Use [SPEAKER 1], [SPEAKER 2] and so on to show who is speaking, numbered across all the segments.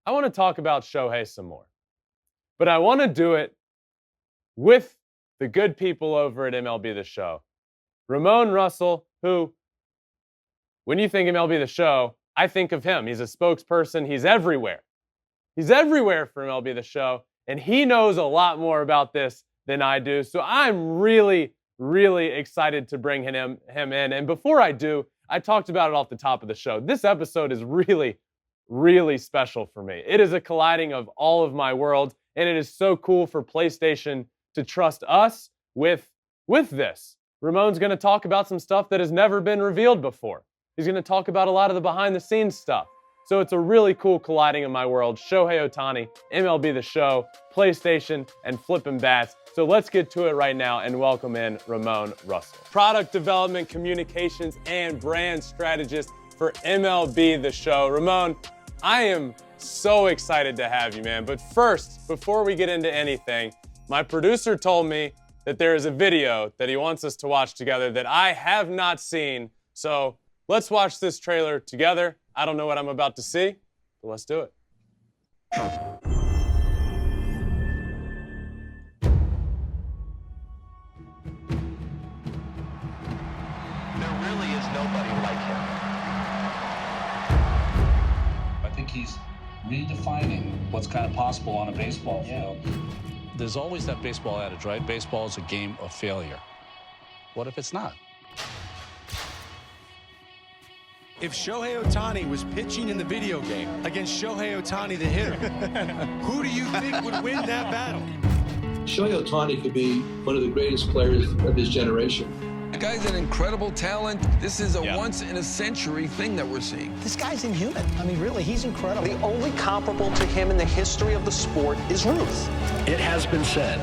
[SPEAKER 1] I want to talk about Shohei some more. But I want to do it with the good people over at MLB the Show. Ramone Russell, who, when you think MLB the Show, I think of him. He's a spokesperson. He's everywhere. He's everywhere for MLB the Show, and he knows a lot more about this than I do. So I'm really, really excited to bring him in. And before I do, I talked about it off the top of the show. This episode is really, really special for me. It is a colliding of all of my worlds, and it is so cool for PlayStation to trust us with this. Ramone's going to talk about some stuff that has never been revealed before. He's going to talk about a lot of the behind-the-scenes stuff. So it's a really cool colliding of my world. Shohei Ohtani, MLB the Show, PlayStation, and Flippin Bats. So let's get to it right now and welcome in Ramone Russell. Product development, communications, and brand strategist for MLB the Show. Ramone, I am so excited to have you, man. But first, before we get into anything, my producer told me that there is a video that he wants us to watch together that I have not seen. So let's watch this trailer together. I don't know what I'm about to see, but let's do it.
[SPEAKER 2] There really is nobody like him.
[SPEAKER 3] I think he's redefining what's kind of possible on a baseball field.
[SPEAKER 4] There's always that baseball adage, right? Baseball is a game of failure. What if it's not?
[SPEAKER 5] If Shohei Ohtani was pitching in the video game against Shohei Ohtani, the hitter, who do you think would win that battle?
[SPEAKER 6] Shohei Ohtani could be one of the greatest players of his generation.
[SPEAKER 7] The guy's an incredible talent. This is a once-in-a-century thing that we're seeing.
[SPEAKER 8] This guy's inhuman. I mean, really, he's incredible.
[SPEAKER 2] The only comparable to him in the history of the sport is Ruth.
[SPEAKER 9] It has been said,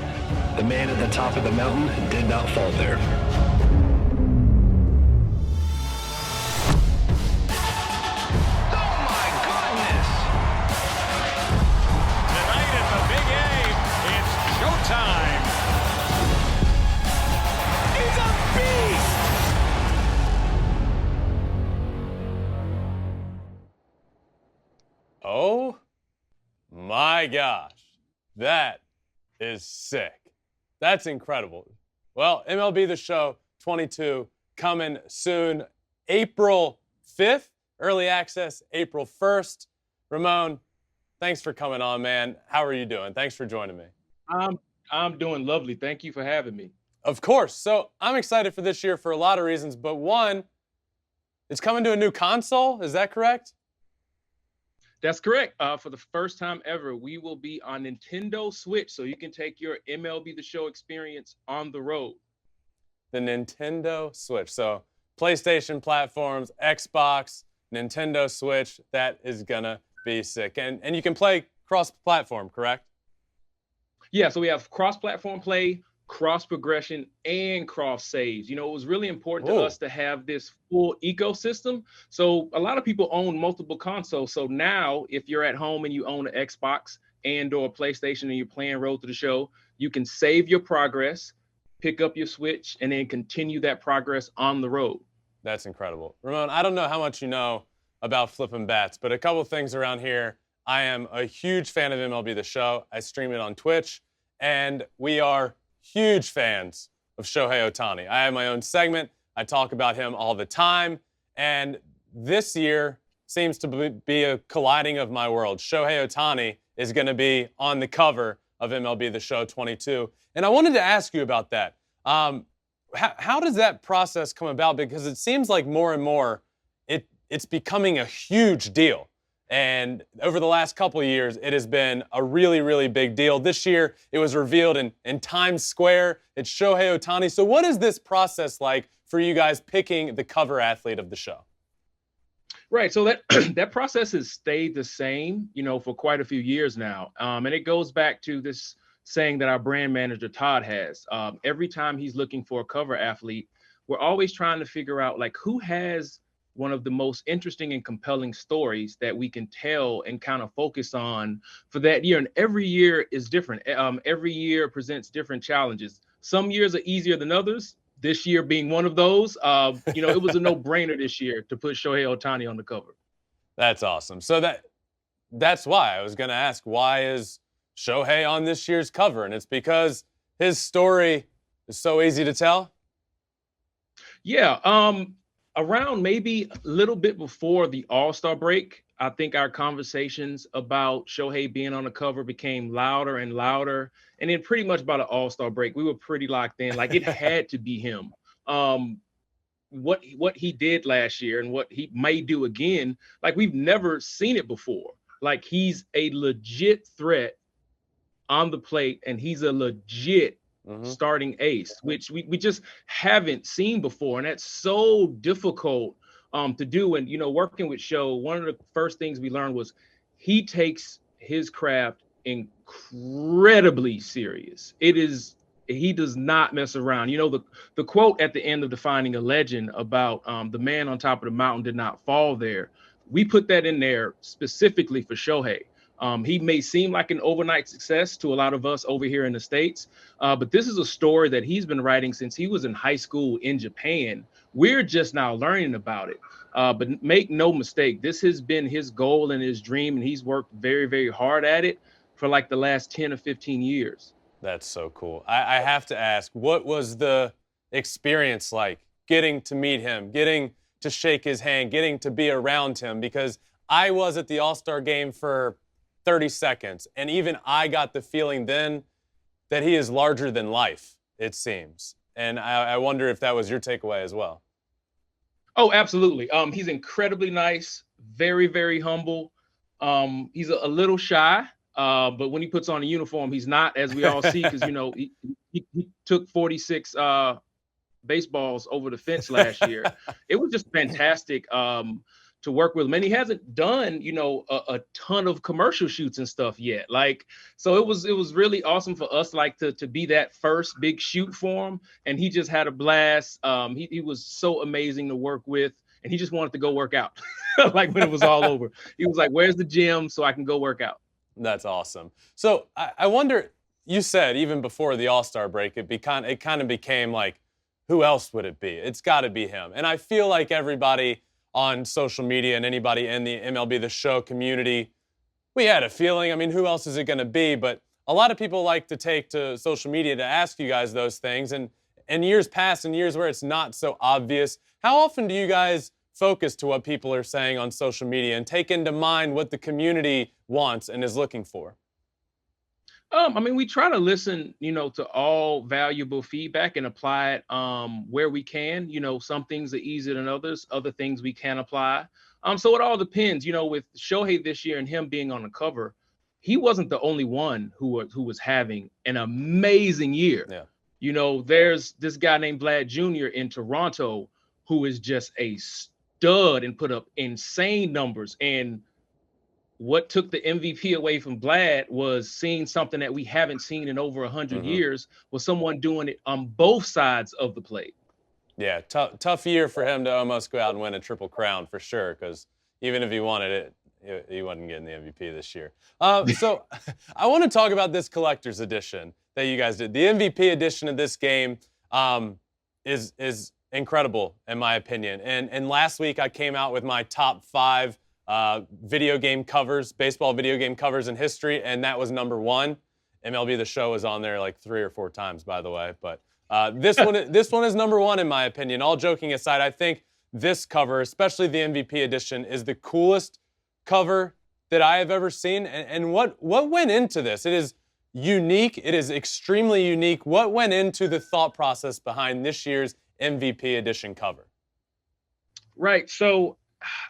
[SPEAKER 9] the man at the top of the mountain did not fall there.
[SPEAKER 1] Oh my gosh, that is sick. That's incredible. Well, MLB The Show 22 coming soon, April 5th, early access April 1st. Ramone, thanks for coming on, man. How are you doing? Thanks for joining me.
[SPEAKER 10] I'm doing lovely. Thank you for having me.
[SPEAKER 1] Of course. So I'm excited for this year for a lot of reasons, but one, it's coming to a new console. Is that correct?
[SPEAKER 10] That's correct. For the first time ever, we will be on Nintendo Switch, so you can take your MLB The Show experience on the road.
[SPEAKER 1] The Nintendo Switch. So PlayStation platforms, Xbox, Nintendo Switch, that is gonna be sick. And you can play cross-platform, correct?
[SPEAKER 10] Yeah, so we have cross-platform play, cross-progression, and cross-saves. You know, it was really important to us to have this full ecosystem. So a lot of people own multiple consoles. So now, if you're at home and you own an Xbox and or PlayStation and you're playing Road to the Show, you can save your progress, pick up your Switch, and then continue that progress on the road.
[SPEAKER 1] That's incredible. Ramone, I don't know how much you know about Flippin Bats, but a couple of things around here. I am a huge fan of MLB The Show. I stream it on Twitch, and we are huge fans of Shohei Ohtani. I have my own segment. I talk about him all the time, and this year seems to be a colliding of my world. Shohei Ohtani is going to be on the cover of MLB The Show 22, and I wanted to ask you about that. How does that process come about? Because it seems like more and more it's becoming a huge deal. And over the last couple of years, it has been a really, really big deal. This year, it was revealed in Times Square. It's Shohei Ohtani. So what is this process like for you guys picking the cover athlete of the show?
[SPEAKER 10] Right. So that that process has stayed the same, you know, for quite a few years now. And it goes back to this saying that our brand manager, Todd, has. Every time he's looking for a cover athlete, we're always trying to figure out, like, who has one of the most interesting and compelling stories that we can tell and kind of focus on for that year. And every year is different. Every year presents different challenges. Some years are easier than others. This year being one of those. You know, it was a no-brainer this year to put Shohei Ohtani on the cover.
[SPEAKER 1] That's awesome. So that's why I was going to ask, why is Shohei on this year's cover? And it's because his story is so easy to tell.
[SPEAKER 10] Yeah. Around maybe a little bit before the All-Star break, I think our conversations about Shohei being on the cover became louder and louder. And then pretty much by the All-Star break, we were pretty locked in. Like, it had to be him. What he did last year and what he may do again, like, we've never seen it before. Like, he's a legit threat on the plate, and he's a legit starting ace, which we just haven't seen before. And that's so difficult to do. And, you know, working with Sho, one of the first things we learned was he takes his craft incredibly serious. He does not mess around. You know, the quote at the end of Defining a Legend about the man on top of the mountain did not fall there. We put that in there specifically for Shohei. He may seem like an overnight success to a lot of us over here in the States, but this is a story that he's been writing since he was in high school in Japan. We're just now learning about it. But make no mistake, this has been his goal and his dream, and he's worked very, very hard at it for like the last 10 or 15 years.
[SPEAKER 1] That's so cool. I have to ask, what was the experience like getting to meet him, getting to shake his hand, getting to be around him? Because I was at the All-Star game for 30 seconds, and even I got the feeling then that he is larger than life, it seems. And I wonder if that was your takeaway as well.
[SPEAKER 10] Oh, absolutely. He's incredibly nice, very, very humble. He's a little shy, but when he puts on a uniform, he's not, as we all see, because, you know, he took 46 baseballs over the fence last year. It was just fantastic to work with him. And he hasn't done, you know, a ton of commercial shoots and stuff yet. Like, so it was really awesome for us, like, to be that first big shoot for him. And he just had a blast. He was so amazing to work with, and he just wanted to go work out. Like, when it was all over, he was like, "Where's the gym so I can go work out?"
[SPEAKER 1] That's awesome. So I wonder, you said even before the All-Star break, it kind of became like, who else would it be? It's got to be him. And I feel like everybody on social media and anybody in the MLB the Show community, we had a feeling. I mean, who else is it going to be? But a lot of people like to take to social media to ask you guys those things. And in years past, in years where it's not so obvious, how often do you guys focus to what people are saying on social media and take into mind what the community wants and is looking for?
[SPEAKER 10] I mean, we try to listen, you know, to all valuable feedback and apply it where we can. You know, some things are easier than others, other things we can apply. So it all depends. You know, with Shohei this year and him being on the cover, he wasn't the only one who was having an amazing year.
[SPEAKER 1] Yeah.
[SPEAKER 10] You know, there's this guy named Vlad Jr. in Toronto who is just a stud and put up insane numbers. And what took the MVP away from Vlad was seeing something that we haven't seen in over 100 years, was someone doing it on both sides of the plate.
[SPEAKER 1] Yeah, tough year for him to almost go out and win a Triple Crown for sure, because even if he wanted it, he wasn't getting the MVP this year. So I want to talk about this collector's edition that you guys did. The MVP edition of this game is incredible, in my opinion. And last week I came out with my top 5 video game covers, baseball video game covers in history, and that was number 1. MLB The Show was on there like 3 or 4 times, by the way. But this one is number 1 in my opinion. All joking aside, I think this cover, especially the MVP edition, is the coolest cover that I have ever seen. And what went into this? It is unique. It is extremely unique. What went into the thought process behind this year's MVP edition cover?
[SPEAKER 10] Right. So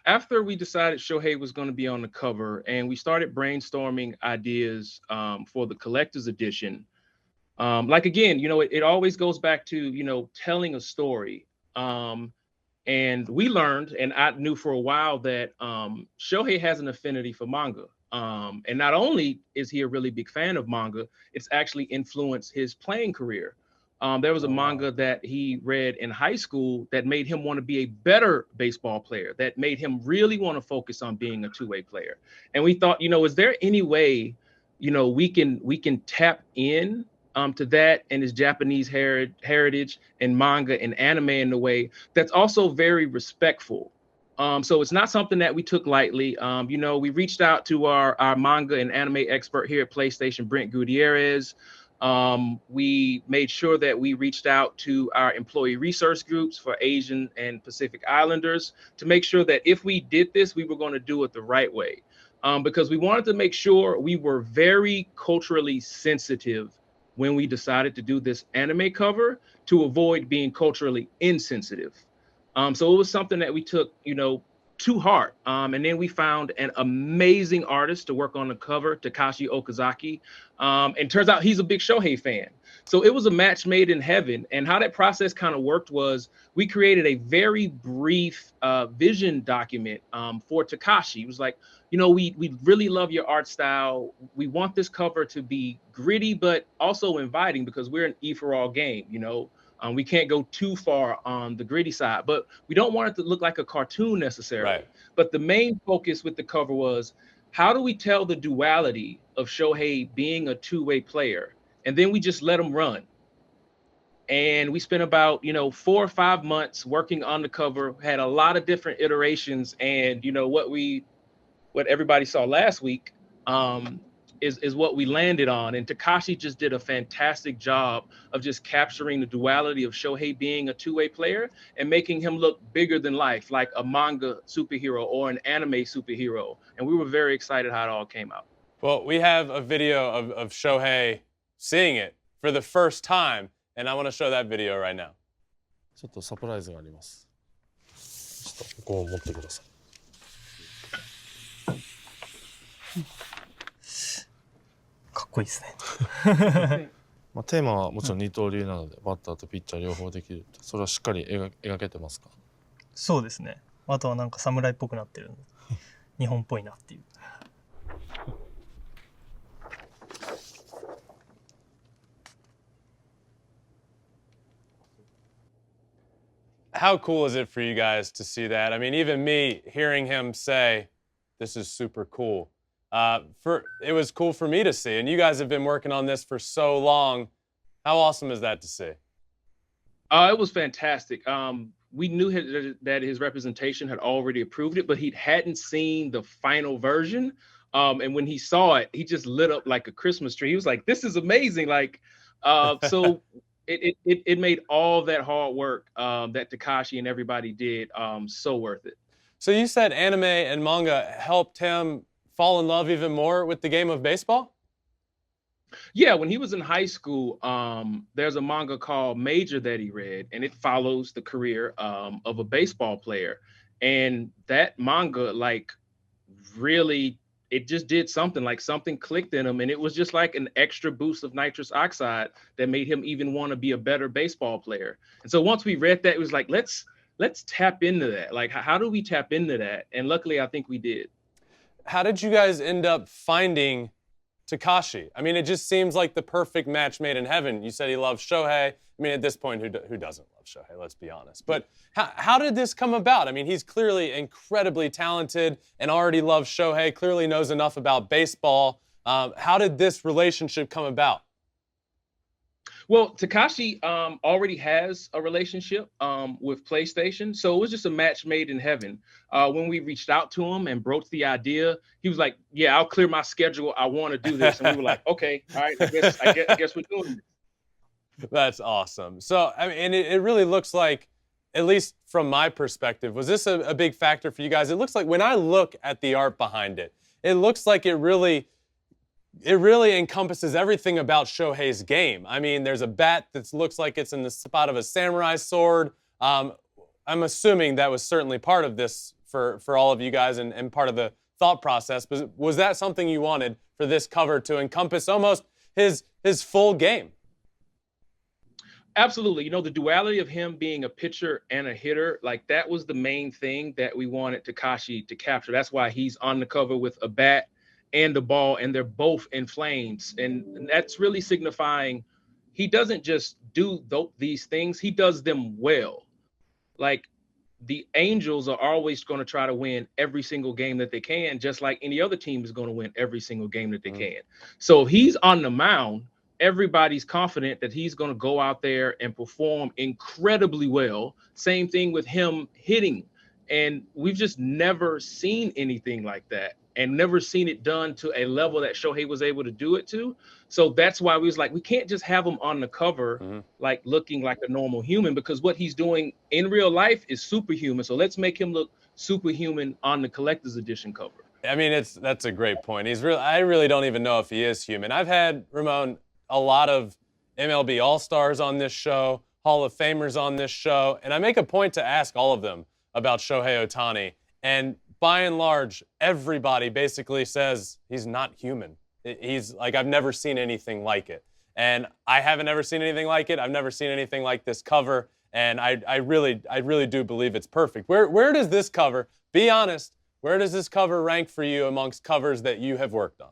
[SPEAKER 10] after we decided Shohei was going to be on the cover and we started brainstorming ideas for the collector's edition, like, again, you know, it always goes back to, you know, telling a story. And we learned, and I knew for a while, that Shohei has an affinity for manga. And not only is he a really big fan of manga, it's actually influenced his playing career. There was a manga that he read in high school that made him want to be a better baseball player, that made him really want to focus on being a two-way player. And we thought, you know, is there any way, you know, we can tap in to that and his Japanese heritage and manga and anime in a way that's also very respectful So it's not something that we took lightly. You know, we reached out to our manga and anime expert here at PlayStation, Brent Gutierrez. We made sure that we reached out to our employee resource groups for Asian and Pacific Islanders to make sure that if we did this, we were going to do it the right way. Because we wanted to make sure we were very culturally sensitive when we decided to do this anime cover to avoid being culturally insensitive. So it was something that we took, you know, to heart. And then we found an amazing artist to work on the cover, Takashi Okazaki. And turns out he's a big Shohei fan. So it was a match made in heaven. And how that process kind of worked was we created a very brief vision document for Takashi. It was like, you know, we really love your art style. We want this cover to be gritty, but also inviting because we're an E for all game, you know. We can't go too far on the gritty side, but we don't want it to look like a cartoon necessarily.
[SPEAKER 1] Right.
[SPEAKER 10] But the main focus with the cover was, how do we tell the duality of Shohei being a two-way player? And then we just let him run. And we spent about, you know, 4 or 5 months working on the cover, had a lot of different iterations. And, you know, what everybody saw last week is what we landed on. And Takashi just did a fantastic job of just capturing the duality of Shohei being a two-way player and making him look bigger than life, like a manga superhero or an anime superhero. And we were very excited how it all came out.
[SPEAKER 1] Well, we have a video of Shohei seeing it for the first time, and I want to show that video right now.
[SPEAKER 11] ちょっとサプライズがあります。ちょっとこう持ってください。
[SPEAKER 12] かっこいいですね。
[SPEAKER 11] まあテーマはもちろん二刀流なので、バッターとピッチャー両方できるって、それはしっかり描けてますか？
[SPEAKER 12] そうですね。あとはなんか侍っぽくなってるので、日本っぽいなっていう。
[SPEAKER 1] How cool is it for you guys to see that? I mean, even me hearing him say, "This is super cool." It was cool for me to see, and you guys have been working on this for so long. How awesome is that to see?
[SPEAKER 10] It was fantastic. We knew that his representation had already approved it, but he hadn't seen the final version. And when he saw it, he just lit up like a Christmas tree. He was like, "This is amazing!" Like, so it made all that hard work that Takashi and everybody did so worth it.
[SPEAKER 1] So you said anime and manga helped him fall in love even more with the game of baseball?
[SPEAKER 10] Yeah, when he was in high school, there's a manga called Major that he read, and it follows the career of a baseball player. And that manga, like, really, it just did something, like something clicked in him, and it was just like an extra boost of nitrous oxide that made him even want to be a better baseball player. And so once we read that, it was like, let's tap into that. Like, how do we tap into that? And luckily, I think we did.
[SPEAKER 1] How did you guys end up finding Takashi? I mean, it just seems like the perfect match made in heaven. You said he loves Shohei. I mean, at this point, who doesn't love Shohei? Let's be honest. But how did this come about? I mean, he's clearly incredibly talented and already loves Shohei, clearly knows enough about baseball. How did this relationship come about?
[SPEAKER 10] Well, Takashi already has a relationship with PlayStation, so it was just a match made in heaven. When we reached out to him and broached the idea, he was like, "Yeah, I'll clear my schedule. I want to do this." And we were like, "Okay, all right, I guess we're doing this."
[SPEAKER 1] That's awesome. So, I mean, and it really looks like, at least from my perspective, was this a big factor for you guys? It looks like when I look at the art behind it, it looks like it really encompasses everything about Shohei's game. I mean, there's a bat that looks like it's in the spot of a samurai sword. I'm assuming that was certainly part of this for all of you guys and part of the thought process. But was that something you wanted for this cover to encompass almost his full game?
[SPEAKER 10] Absolutely. You know, the duality of him being a pitcher and a hitter, like that was the main thing that we wanted Takashi to capture. That's why he's on the cover with a bat and the ball, and they're both in flames. And that's really signifying he doesn't just do these things, he does them well. Like, the Angels are always going to try to win every single game that they can, just like any other team is going to win every single game that they can. So if he's on the mound, everybody's confident that he's going to go out there and perform incredibly well. Same thing with him hitting. And we've just never seen anything like that, and never seen it done to a level that Shohei was able to do it to. So that's why we was like, we can't just have him on the cover, like looking like a normal human, because what he's doing in real life is superhuman. So let's make him look superhuman on the collector's edition cover.
[SPEAKER 1] I mean, that's a great point. I really don't even know if he is human. I've had, Ramone, a lot of MLB All-Stars on this show, Hall of Famers on this show, and I make a point to ask all of them about Shohei Ohtani. And by and large, everybody basically says he's not human. He's like, I've never seen anything like it. And I haven't ever seen anything like it. I've never seen anything like this cover. And I really do believe it's perfect. Where does this cover, be honest, where does this cover rank for you amongst covers that you have worked on?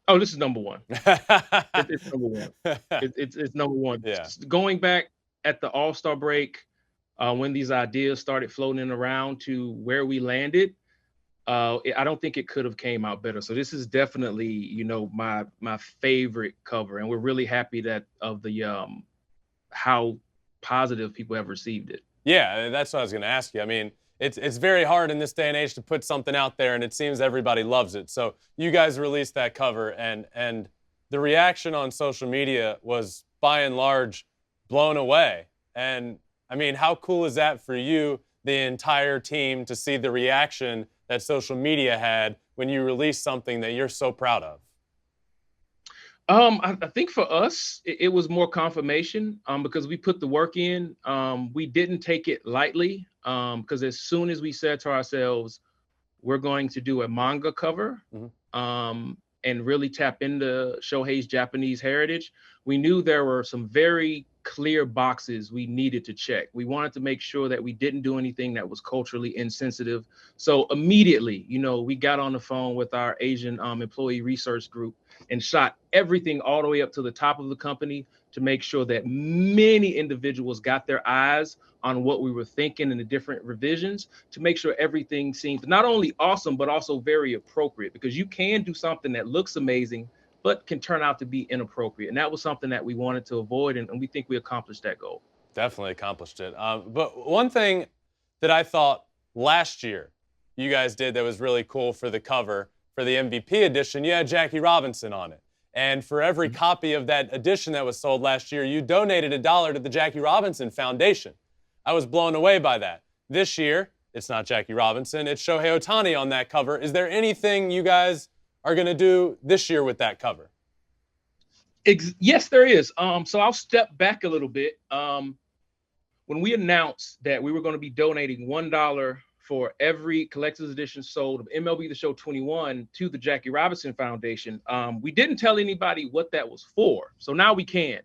[SPEAKER 10] Oh, this is number one. It's number one. It's number one.
[SPEAKER 1] Yeah.
[SPEAKER 10] Going back at the All-Star break, when these ideas started floating around to where we landed, I don't think it could have came out better. So this is definitely, you know, my favorite cover, and we're really happy that of the how positive people have received it.
[SPEAKER 1] Yeah, that's what I was going to ask you. I mean, it's very hard in this day and age to put something out there, and it seems everybody loves it. So you guys released that cover, and the reaction on social media was by and large blown away. And I mean, how cool is that for you, the entire team, to see the reaction that social media had when you released something that you're so proud of?
[SPEAKER 10] I think for us, it was more confirmation because we put the work in. We didn't take it lightly because as soon as we said to ourselves, we're going to do a manga cover and really tap into Shohei's Japanese heritage, we knew there were some very clear boxes we needed to check. We wanted to make sure that we didn't do anything that was culturally insensitive. So immediately, you know, we got on the phone with our Asian employee research group and shot everything all the way up to the top of the company to make sure that many individuals got their eyes on what we were thinking and the different revisions, to make sure everything seemed not only awesome, but also very appropriate, because you can do something that looks amazing, but can turn out to be inappropriate. And that was something that we wanted to avoid, and we think we accomplished that goal.
[SPEAKER 1] Definitely accomplished it. But one thing that I thought last year you guys did that was really cool for the cover, for the MVP edition, you had Jackie Robinson on it. And for every copy of that edition that was sold last year, you donated $1 to the Jackie Robinson Foundation. I was blown away by that. This year, it's not Jackie Robinson, it's Shohei Ohtani on that cover. Is there anything you guys are going to do this year with that cover?
[SPEAKER 10] Yes, there is. So I'll step back a little bit. When we announced that we were going to be donating $1 for every collector's edition sold of MLB the Show 21 to the Jackie Robinson Foundation, we didn't tell anybody what that was for. So now we can.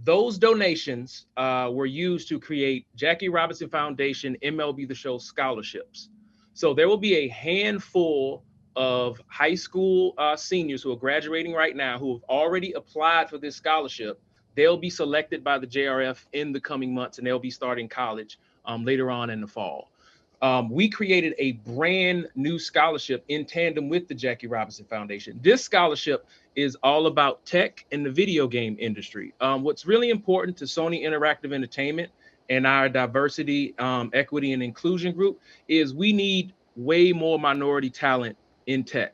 [SPEAKER 10] Those donations were used to create Jackie Robinson Foundation MLB the Show scholarships. So there will be a handful of high school seniors who are graduating right now who have already applied for this scholarship. They'll be selected by the JRF in the coming months, and they'll be starting college later on in the fall. We created a brand new scholarship in tandem with the Jackie Robinson Foundation. This scholarship is all about tech and the video game industry. What's really important to Sony Interactive Entertainment and our diversity, equity, and inclusion group is we need way more minority talent in tech,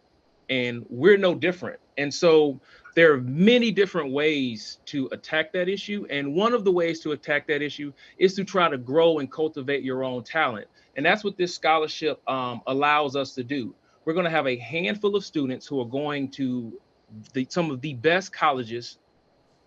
[SPEAKER 10] and we're no different. And so there are many different ways to attack that issue. And one of the ways to attack that issue is to try to grow and cultivate your own talent. And that's what this scholarship allows us to do. We're going to have a handful of students who are going to some of the best colleges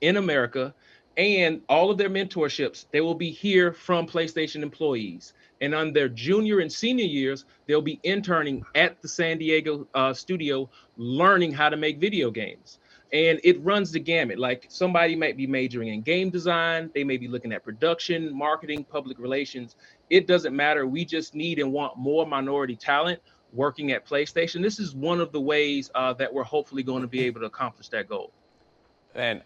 [SPEAKER 10] in America, and all of their mentorships, they will be here from PlayStation employees. And on their junior and senior years, they'll be interning at the San Diego studio, learning how to make video games. And it runs the gamut. Like, somebody might be majoring in game design. They may be looking at production, marketing, public relations. It doesn't matter. We just need and want more minority talent working at PlayStation. This is one of the ways that we're hopefully going to be able to accomplish that goal.
[SPEAKER 1] And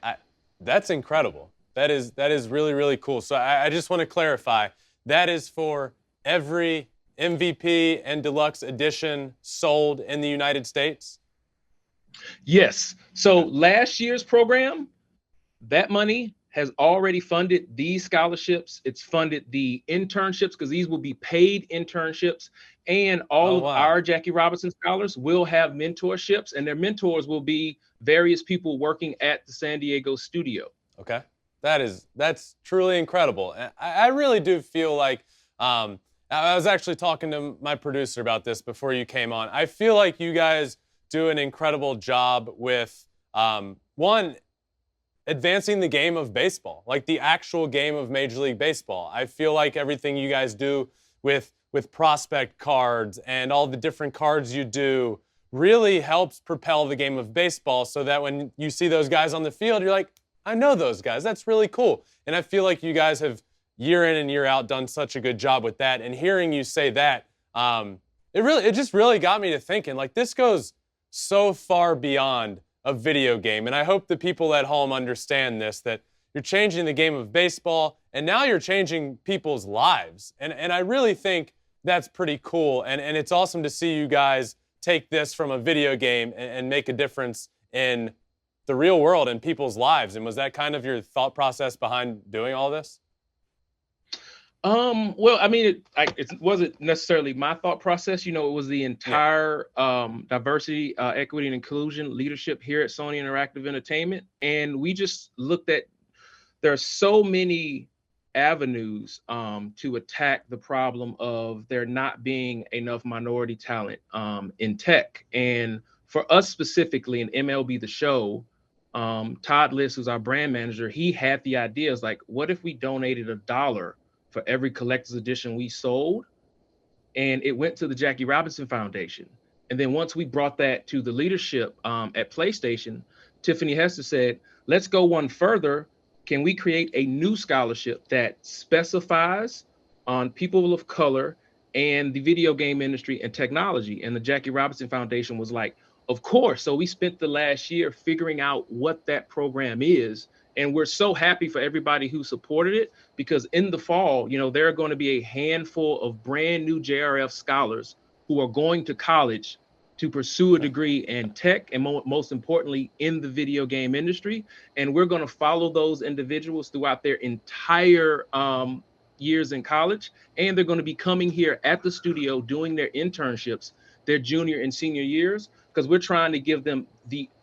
[SPEAKER 1] that's incredible. That is really, really cool. So I just want to clarify, that is for every MVP and deluxe edition sold in the United States?
[SPEAKER 10] Yes. So last year's program, that money has already funded these scholarships. It's funded the internships because these will be paid internships. And all of our Jackie Robinson scholars will have mentorships, and their mentors will be various people working at the San Diego studio.
[SPEAKER 1] Okay. That's truly incredible. And I really do feel like, I was actually talking to my producer about this before you came on. I feel like you guys do an incredible job with, one, advancing the game of baseball, like the actual game of Major League Baseball. I feel like everything you guys do with prospect cards and all the different cards you do really helps propel the game of baseball, so that when you see those guys on the field, you're like, I know those guys. That's really cool. And I feel like you guys have year in and year out done such a good job with that. And hearing you say that, it just really got me to thinking, like, this goes so far beyond a video game. And I hope the people at home understand this, that you're changing the game of baseball, and now you're changing people's lives. And I really think that's pretty cool. And it's awesome to see you guys take this from a video game and make a difference in the real world and people's lives. And was that kind of your thought process behind doing all this?
[SPEAKER 10] Well, I mean, it wasn't necessarily my thought process. It was the entire diversity, equity, and inclusion leadership here at Sony Interactive Entertainment. And we just looked at, there are so many avenues to attack the problem of there not being enough minority talent in tech. And for us specifically in MLB the Show, Todd Liss, who's our brand manager, he had the ideas like, what if we donated $1 for every collector's edition we sold, and it went to the Jackie Robinson Foundation? And then once we brought that to the leadership at PlayStation, Tiffany Hester said, let's go one further. Can we create a new scholarship that specifies on people of color and the video game industry and technology? And the Jackie Robinson Foundation was like, of course. So we spent the last year figuring out what that program is. And we're so happy for everybody who supported it, because in the fall, there are going to be a handful of brand new JRF scholars who are going to college to pursue a degree in tech and most importantly, in the video game industry. And we're going to follow those individuals throughout their entire years in college. And they're going to be coming here at the studio doing their internships, their junior and senior years, because we're trying to give them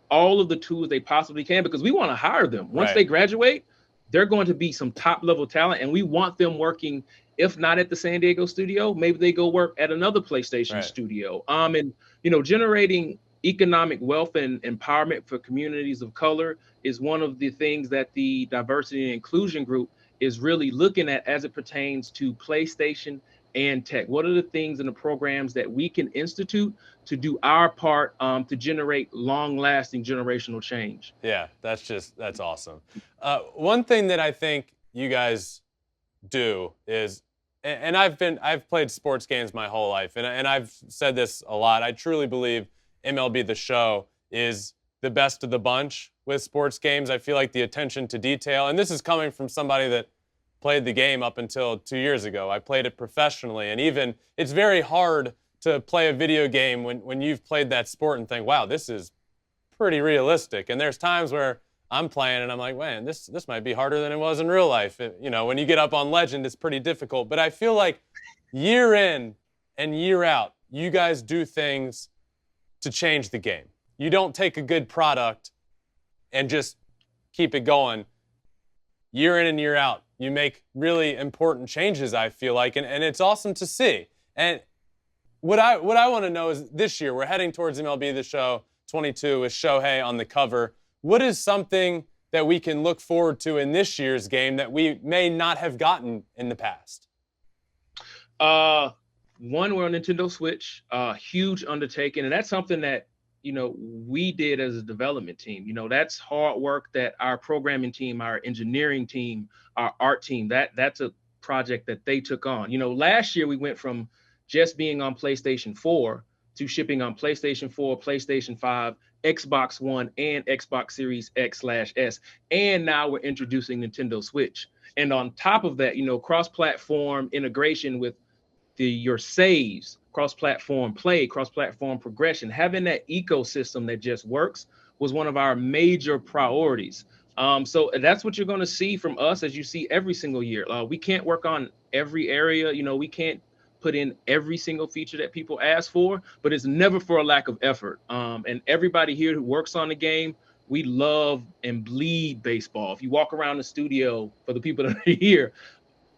[SPEAKER 10] all of the tools they possibly can, because we want to hire them. Once they graduate, they're going to be some top level talent, and we want them working, if not at the San Diego studio, maybe they go work at another PlayStation studio. And generating economic wealth and empowerment for communities of color is one of the things that the diversity and inclusion group is really looking at as it pertains to PlayStation and tech. What are the things in the programs that we can institute to do our part to generate long-lasting generational change?
[SPEAKER 1] Yeah, that's awesome. One thing that I think you guys do is, and I've played sports games my whole life, and I've said this a lot, I truly believe MLB The Show is the best of the bunch with sports games. I feel like the attention to detail, and this is coming from somebody that played the game up until 2 years ago. I played it professionally, and even it's very hard to play a video game when you've played that sport and think, wow, this is pretty realistic. And there's times where I'm playing and I'm like, man, this might be harder than it was in real life. When you get up on Legend, it's pretty difficult. But I feel like year in and year out, you guys do things to change the game. You don't take a good product and just keep it going. Year in and year out, you make really important changes, I feel like, and it's awesome to see. And what I want to know is, this year, we're heading towards MLB The Show 22 with Shohei on the cover. What is something that we can look forward to in this year's game that we may not have gotten in the past?
[SPEAKER 10] One, we're on Nintendo Switch, huge undertaking, and that's something that we did as a development team. That's hard work that our programming team, our engineering team, our art team, that's a project that they took on. Last year we went from just being on PlayStation 4 to shipping on PlayStation 4, PlayStation 5, Xbox One, and Xbox Series X/S. And now we're introducing Nintendo Switch. And on top of that, cross-platform integration with your saves, cross-platform play, cross-platform progression, having that ecosystem that just works was one of our major priorities. So that's what you're going to see from us, as you see every single year. We can't work on every area. You know, we can't put in every single feature that people ask for, but it's never for a lack of effort. And everybody here who works on the game, we love and bleed baseball. If you walk around the studio, for the people that are here,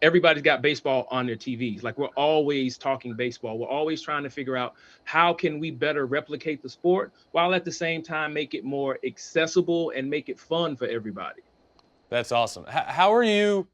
[SPEAKER 10] everybody's got baseball on their TVs. Like, we're always talking baseball. We're always trying to figure out how can we better replicate the sport while at the same time make it more accessible and make it fun for everybody.
[SPEAKER 1] That's awesome. How are you,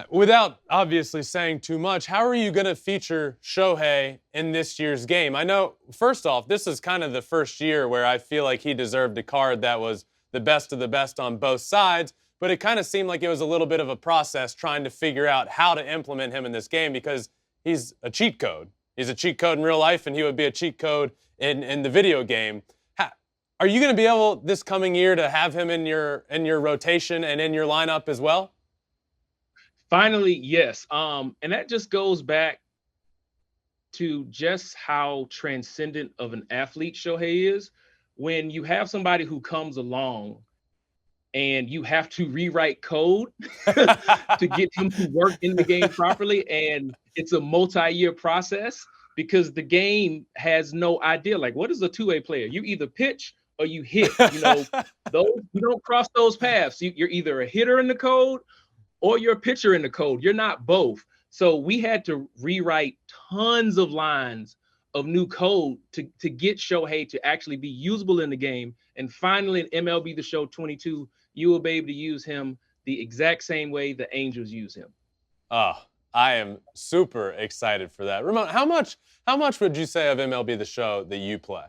[SPEAKER 1] without obviously saying too much, how are you going to feature Shohei in this year's game? I know, first off, this is kind of the first year where I feel like he deserved a card that was the best of the best on both sides. But it kind of seemed like it was a little bit of a process trying to figure out how to implement him in this game, because he's a cheat code. He's a cheat code in real life, and he would be a cheat code in the video game. Are you going to be able this coming year to have him in your rotation and in your lineup as well?
[SPEAKER 10] Finally, yes. And that just goes back to just how transcendent of an athlete Shohei is. When you have somebody who comes along and you have to rewrite code to get him to work in the game properly. And it's a multi-year process, because the game has no idea. Like, what is a two-way player? You either pitch or you hit. You know, you don't cross those paths. You're either a hitter in the code or you're a pitcher in the code. You're not both. So we had to rewrite tons of lines of new code to get Shohei to actually be usable in the game. And finally, in MLB the Show 22, you will be able to use him the exact same way the Angels use him.
[SPEAKER 1] Oh, I am super excited for that. Ramone, how much would you say of MLB the Show that you play?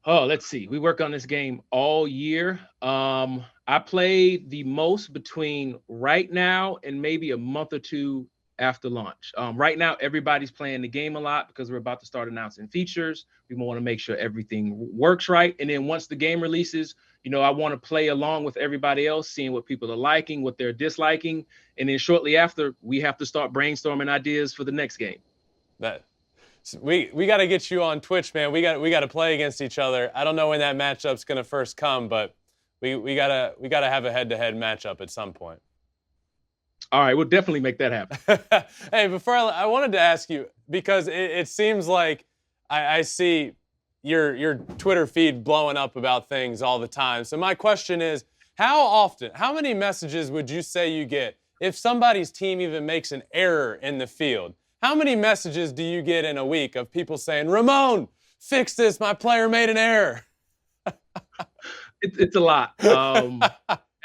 [SPEAKER 10] Oh, let's see. We work on this game all year. I play the most between right now and maybe a month or two after launch. Right now, everybody's playing the game a lot because we're about to start announcing features. We want to make sure everything works right. And then once the game releases, you know, I want to play along with everybody else, seeing what people are liking, what they're disliking. And then shortly after, we have to start brainstorming ideas for the next game.
[SPEAKER 1] We got to get you on Twitch, man. We got to play against each other. I don't know when that matchup's going to first come, but we got to have a head-to-head matchup at some point.
[SPEAKER 10] All right, we'll definitely make that happen.
[SPEAKER 1] Hey, before I wanted to ask you, because it seems like I see your Twitter feed blowing up about things all the time. So my question is, how many messages would you say you get if somebody's team even makes an error in the field? How many messages do you get in a week of people saying, Ramone, fix this, my player made an error?
[SPEAKER 10] It's a lot.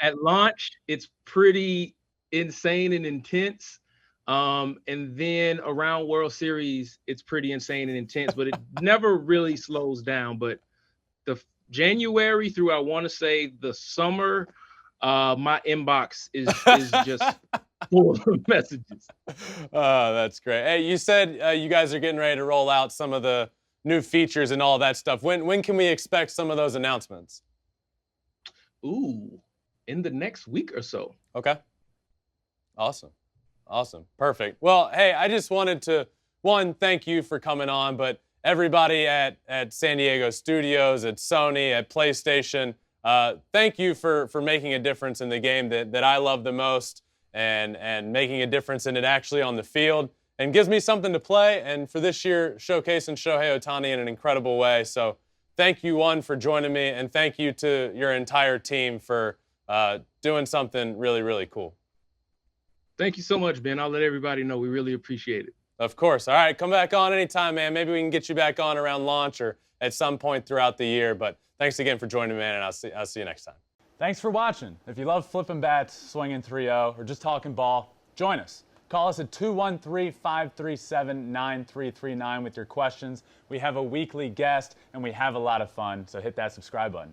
[SPEAKER 10] At launch, it's pretty insane and intense. And then around World Series, it's pretty insane and intense, but it never really slows down. But the January through, I want to say, the summer, my inbox is just full of messages.
[SPEAKER 1] Oh, that's great. Hey, you said you guys are getting ready to roll out some of the new features and all that stuff. When can we expect some of those announcements?
[SPEAKER 10] Ooh, in the next week or so.
[SPEAKER 1] Okay. Awesome. Perfect. Well, hey, I just wanted to, thank you for coming on, but everybody at San Diego Studios, at Sony, at PlayStation, thank you for making a difference in the game that I love the most, and making a difference in it actually on the field, and gives me something to play, and for this year, showcasing Shohei Ohtani in an incredible way. So thank you, for joining me, and thank you to your entire team for doing something really, really cool.
[SPEAKER 10] Thank you so much, Ben. I'll let everybody know. We really appreciate it.
[SPEAKER 1] Of course. All right, come back on anytime, man. Maybe we can get you back on around launch or at some point throughout the year. But thanks again for joining me, man, and I'll see you next time.
[SPEAKER 13] Thanks for watching. If you love flipping bats, swinging 3-0, or just talking ball, join us. Call us at 213-537-9339 with your questions. We have a weekly guest, and we have a lot of fun, so hit that subscribe button.